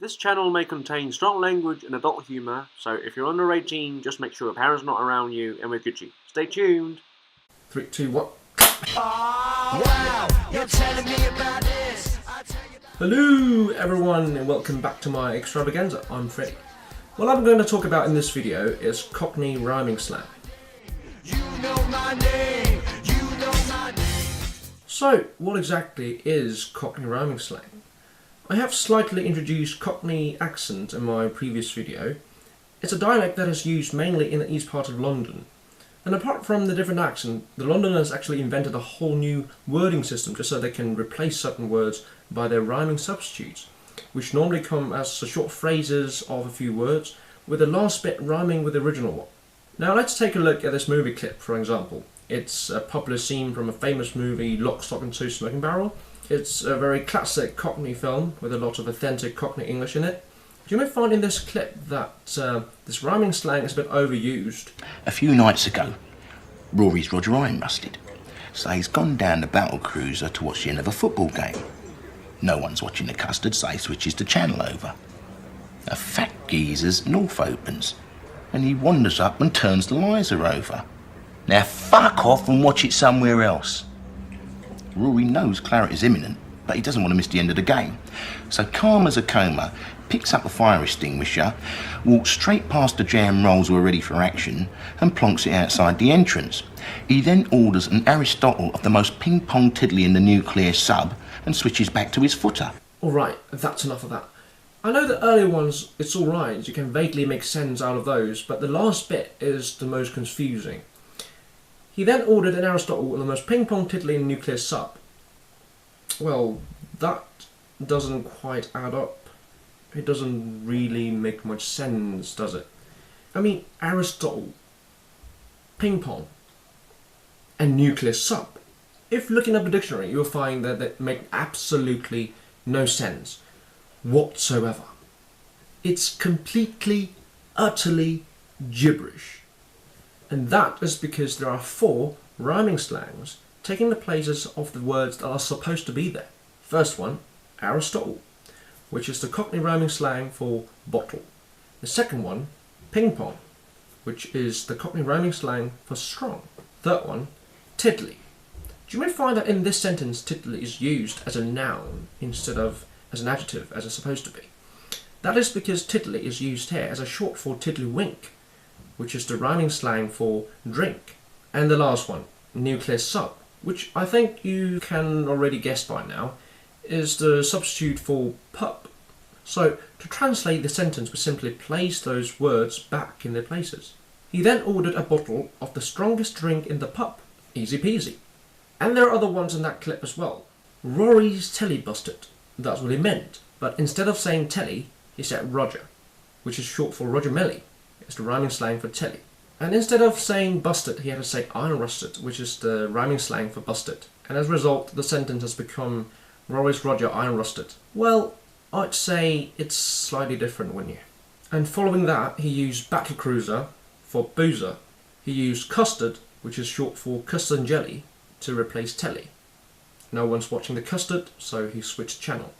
This channel may contain strong language and adult humour, so if you're under 18, just make sure your parents are not around you and we're Gucci. Stay tuned. 3, 2, 1. Wow, you're telling me about this. Hello everyone and welcome back to my extravaganza. I'm Freddy. What I'm going to talk about in this video is Cockney rhyming slang. You know my name. You know my name. So, what exactly is Cockney rhyming slang? I have slightly introduced Cockney accent in my previous video. It's a dialect that is used mainly in the east part of London. And apart from the different accent, the Londoners actually invented a whole new wording system just so they can replace certain words by their rhyming substitutes, which normally come as short phrases of a few words, with the last bit rhyming with the original one. Now let's take a look at this movie clip, for example. It's a popular scene from a famous movie, Lock, Stock and Two Smoking Barrel. It's a very classic Cockney film with a lot of authentic Cockney English in it. You may find in this clip that this rhyming slang is a bit overused. A few nights ago, Rory's Roger iron rusted, so he's gone down the battle cruiser to watch the end of a football game. No one's watching the custard, so he switches the channel over. A fat geezer's north opens, and he wanders up and turns the lizer over. Now fuck off and watch it somewhere else. Rory knows claret is imminent, but he doesn't want to miss the end of the game. So calm as a coma, picks up a fire extinguisher, walks straight past the jam rolls who are ready for action, and plonks it outside the entrance. He then orders an Aristotle of the most ping-pong tiddly in the nuclear sub, and switches back to his footer. Alright, that's enough of that. I know the earlier ones, it's alright, you can vaguely make sense out of those, but the last bit is the most confusing. He then ordered an Aristotle of the most ping-pong tiddly in the nuclear sub. Well, that doesn't quite add up. It doesn't really make much sense, does it? I mean, Aristotle, ping pong, and nuclear sub. If looking up the dictionary, you'll find that they make absolutely no sense whatsoever. It's completely, utterly gibberish. And that is because there are 4 rhyming slangs taking the places of the words that are supposed to be there. First one, Aristotle, which is the Cockney rhyming slang for bottle. The second one, ping pong, which is the Cockney rhyming slang for strong. Third one, tiddly. You may find that in this sentence, tiddly is used as a noun instead of as an adjective, as it's supposed to be. That is because tiddly is used here as a short for tiddlywink, which is the rhyming slang for drink. And the last one, nuclear sub, which I think you can already guess by now, is the substitute for pub. So, to translate the sentence, we simply place those words back in their places. He then ordered a bottle of the strongest drink in the pub. Easy peasy. And there are other ones in that clip as well. Rory's telly busted. That's what he meant. But instead of saying telly, he said Roger, which is short for Roger Melly. It's the rhyming slang for telly. And instead of saying busted, he had to say iron rusted, which is the rhyming slang for busted. And as a result, the sentence has become Rory's Roger iron rusted. Well, I'd say it's slightly different, wouldn't you? And following that, he used battle cruiser for boozer. He used custard, which is short for custard and jelly, to replace telly. No one's watching the custard, so he switched channel.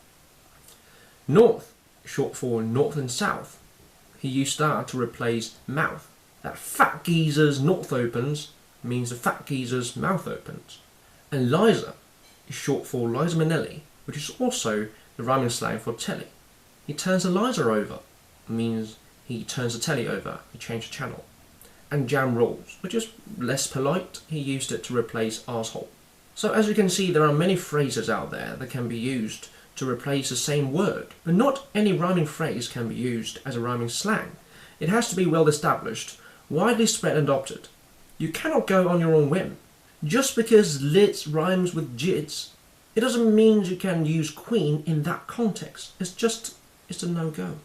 North, short for north and south. He used that to replace mouth. That fat geezer's north opens means the fat geezer's mouth opens. And Liza is short for Liza Minnelli, which is also the rhyming slang for telly. He turns the Liza over, means he turns the telly over, he changed the channel. And jam rolls, which is less polite, he used it to replace arsehole. So as you can see, there are many phrases out there that can be used to replace the same word, but not any rhyming phrase can be used as a rhyming slang. It has to be well established, widely spread and adopted. You cannot go on your own whim. Just because lit rhymes with jits, it doesn't mean you can use queen in that context. It's a no-go.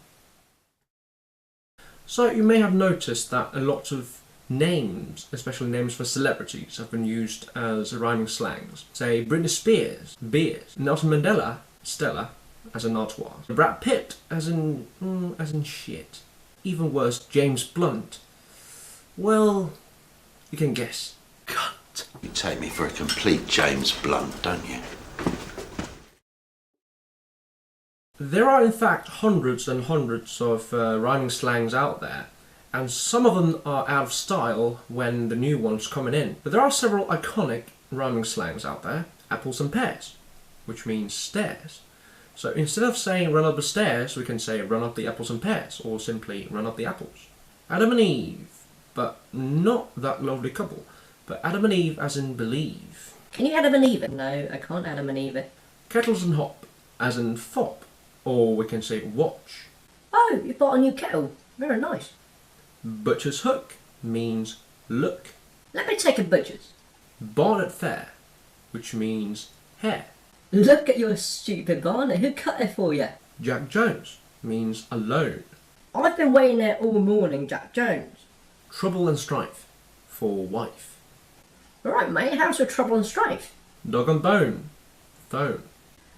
So you may have noticed that a lot of names, especially names for celebrities, have been used as rhyming slangs. Say Britney Spears, beers. Nelson Mandela, Stella, as in artois. Brad Pitt, as in shit. Even worse, James Blunt. Well, you can guess. Cunt. You take me for a complete James Blunt, don't you? There are in fact hundreds and hundreds of rhyming slangs out there, and some of them are out of style when the new one's coming in. But there are several iconic rhyming slangs out there. Apples and pears, which means stairs. So instead of saying run up the stairs, we can say run up the apples and pears, or simply run up the apples. Adam and Eve, but not that lovely couple, but Adam and Eve as in believe. Can you Adam and Eve it? No, I can't Adam and Eve it. Kettles and hop, as in fop, or we can say watch. Oh, you bought a new kettle. Very nice. Butcher's hook means look. Let me take a butcher's. Barnet fair, which means hair. Look at your stupid Barney. Who cut it for you? Jack Jones means alone. I've been waiting there all morning, Jack Jones. Trouble and strife, for wife. Alright, mate, how's your trouble and strife? Dog and bone, phone.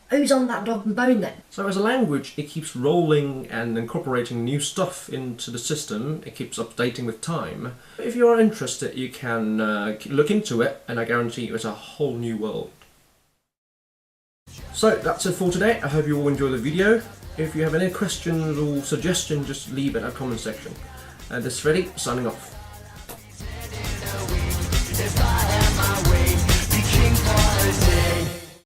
Who's on that dog and bone then? So as a language, it keeps rolling and incorporating new stuff into the system. It keeps updating with time. If you are interested, you can look into it, and I guarantee you it's a whole new world. So that's it for today. I hope you all enjoyed the video. If you have any questions or suggestions, just leave it in the comment section. And this is Freddy, signing off. If I had my way, be king for a day.